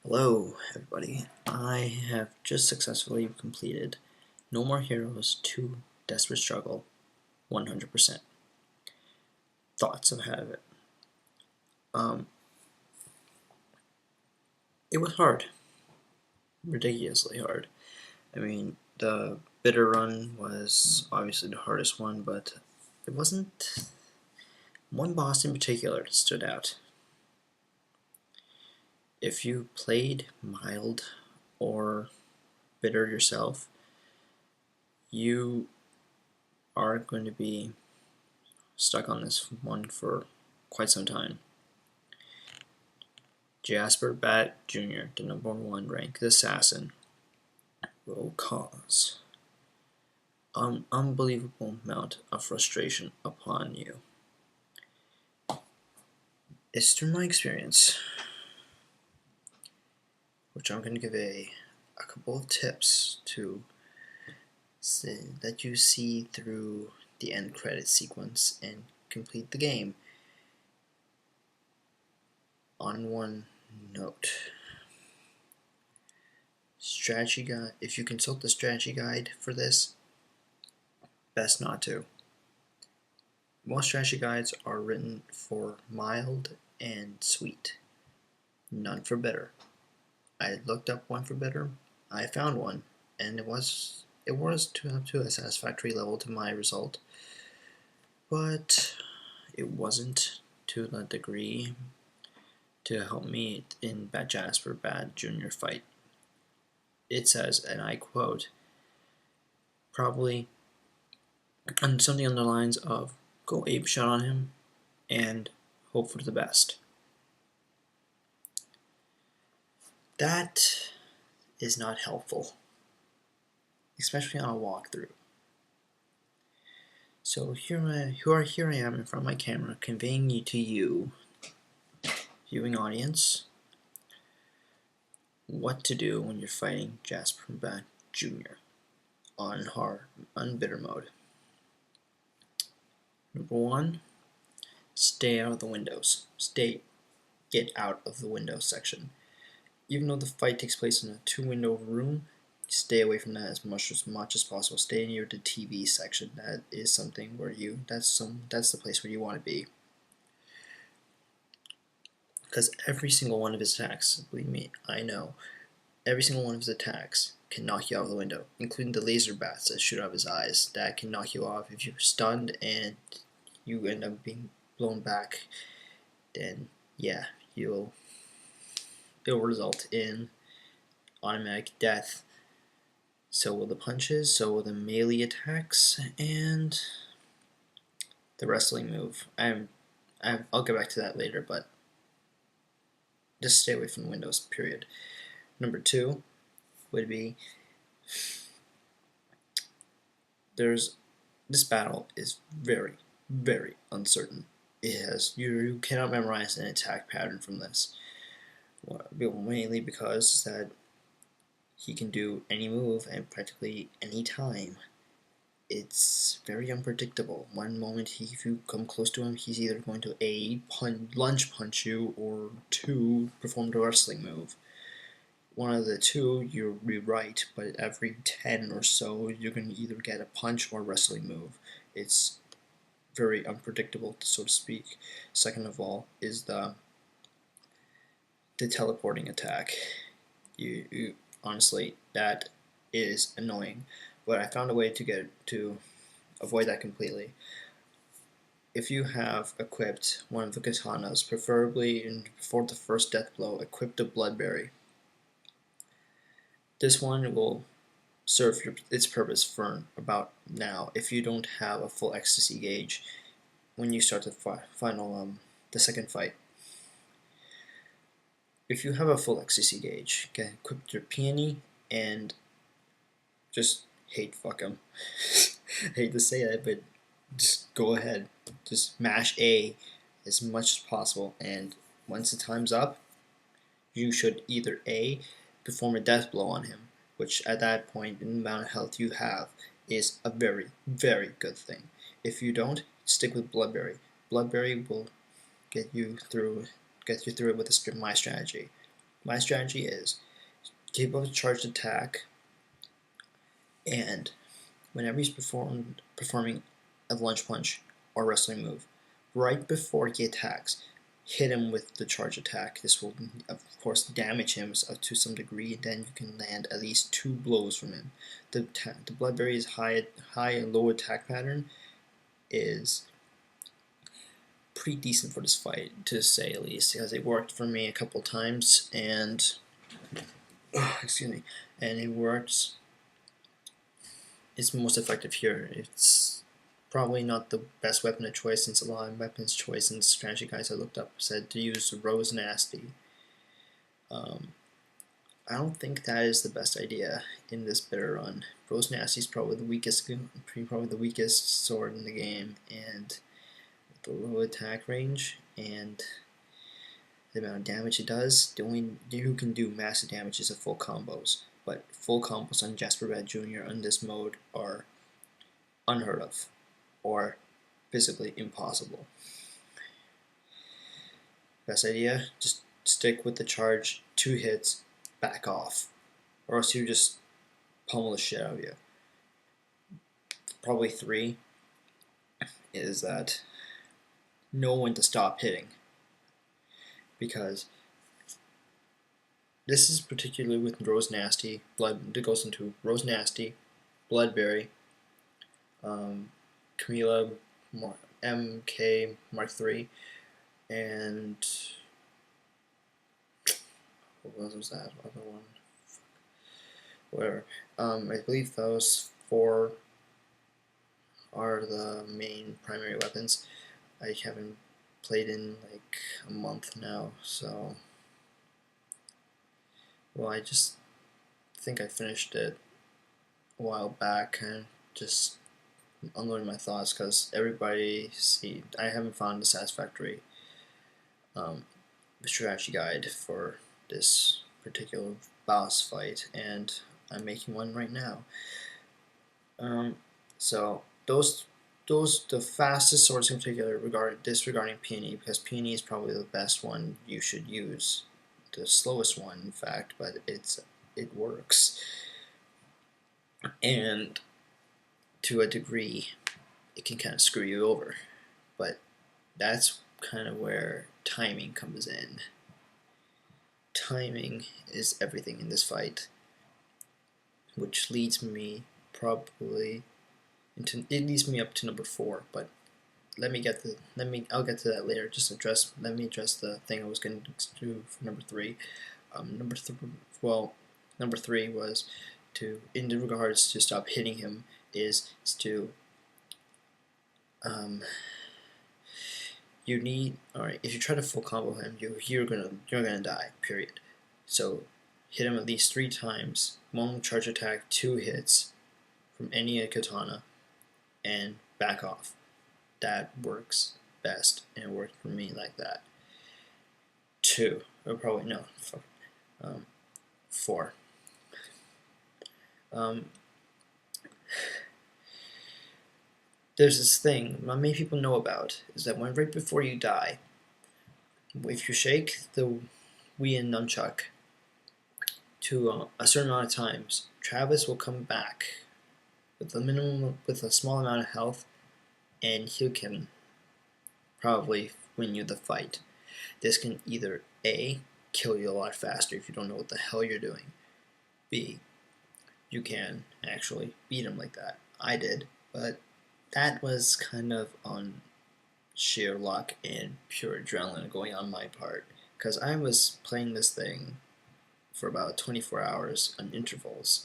Hello, everybody. I have just successfully completed No More Heroes 2 Desperate Struggle 100%. Thoughts of how it. Um, it was hard. Ridiculously hard. I mean, the bitter run was obviously the hardest one, but it wasn't one boss in particular that stood out. If you played mild or bitter yourself, you are going to be stuck on this one for quite some time. Jasper Batt Jr., the #1 ranked assassin, will cause an unbelievable amount of frustration upon you. It's through my experience, which I'm going to give a couple of tips to let you see through the end credit sequence and complete the game. On one note, strategy guide. If you consult the strategy guide for this, best not to. Most strategy guides are written for mild and sweet, none for bitter. I looked up one for bitter, I found one, and it was up to a satisfactory level to my result, but it wasn't to the degree to help me in Jasper Batt Jr. fight. It says, and I quote, probably something on the lines of go ape shot on him and hope for the best. That is not helpful, especially on a walkthrough. So here I am in front of my camera, conveying to you, viewing audience, what to do when you're fighting Jasper Batt Jr. on bitter mode. Number one, stay out of the windows. Get out of the windows section. Even though the fight takes place in a 2-window room, stay away from that as much as possible. Stay near the TV section. That is something where that's the place where you want to be. Because every single one of his attacks, believe me, I know, every single one of his attacks can knock you out of the window, including the laser bats that shoot out of his eyes. That can knock you off. If you're stunned and you end up being blown back, then yeah, it'll result in automatic death. So will the punches, so will the melee attacks, and the wrestling move. I'll get back to that later, but just stay away from the windows, period. Number two would be this battle is very, very uncertain. You cannot memorize an attack pattern from this. Mainly because that he can do any move at practically any time. It's very unpredictable. One moment, if you come close to him, he's either going to A, lunge punch you, or 2, perform the wrestling move. One of the two, you're right, but every 10 or so, you're going to either get a punch or a wrestling move. It's very unpredictable, so to speak. Second of all is the teleporting attack. You honestly, that is annoying, but I found a way to avoid that completely. If you have equipped one of the katanas, preferably before the first death blow, equip the Bloodberry. This one will serve its purpose for about now. If you don't have a full ecstasy gauge when you start the second fight. If you have a full ecstasy gauge, equip your peony and just fuck him. I hate to say that, but just go ahead. Just mash A as much as possible, and once the time's up, you should either A, perform a death blow on him, which at that point, in the amount of health you have, is a very, very good thing. If you don't, stick with Bloodberry. Bloodberry will get you through it with my strategy. My strategy is keep up a charged attack, and whenever he's performing a lunge punch or wrestling move, right before he attacks, hit him with the charge attack. This will, of course, damage him to some degree, and then you can land at least 2 blows from him. The Bloodberry's high and low attack pattern is pretty decent for this fight, to say at least, because it worked for me a couple times, and excuse me, and it works. It's most effective here. It's probably not the best weapon of choice, since a lot of weapons choice and strategy guides I looked up said to use Rose Nasty. I don't think that is the best idea in this bitter run. Rose Nasty is probably the weakest sword in the game, and the low attack range and the amount of damage it does, you can do massive damages of full combos. But full combos on Jasper Batt Jr. on this mode are unheard of, or physically impossible. Best idea, just stick with the charge, 2 hits, back off, or else you just pummel the shit out of you. Probably 3 is that know when to stop hitting, because this is particularly with Rose Nasty, it goes into Rose Nasty, Bloodberry, Camila MK Mark III, and what was that other one? Whatever. I believe those 4 are the main primary weapons. I haven't played in like a month now, so well, I just think I finished it a while back and just unloading my thoughts, because I haven't found a satisfactory strategy guide for this particular boss fight, and I'm making one right now. So the fastest swords in particular disregarding Peony, because Peony is probably the best one you should use, the slowest one in fact, but it works, and to a degree it can kind of screw you over, but that's kind of where timing comes in. Timing is everything in this fight, which leads me up to number 4, but I'll get to that later. Let me address the thing I was going to do for number 3. Number 3 was in regards to stop hitting him, is to if you try to full combo him, you're gonna die, period. So hit him at least 3 times, 1 charge attack, 2 hits from any katana, and back off. That works best, and it worked for me like that. 2, or probably no, 4. There's this thing not many people know about, is that right before you die, if you shake the Wii and Nunchuck to a certain amount of times, Travis will come back with a small amount of health, and he can probably win you the fight. This can either A, kill you a lot faster if you don't know what the hell you're doing. B, you can actually beat him like that. I did, but that was kind of on sheer luck and pure adrenaline going on my part, because I was playing this thing for about 24 hours on intervals,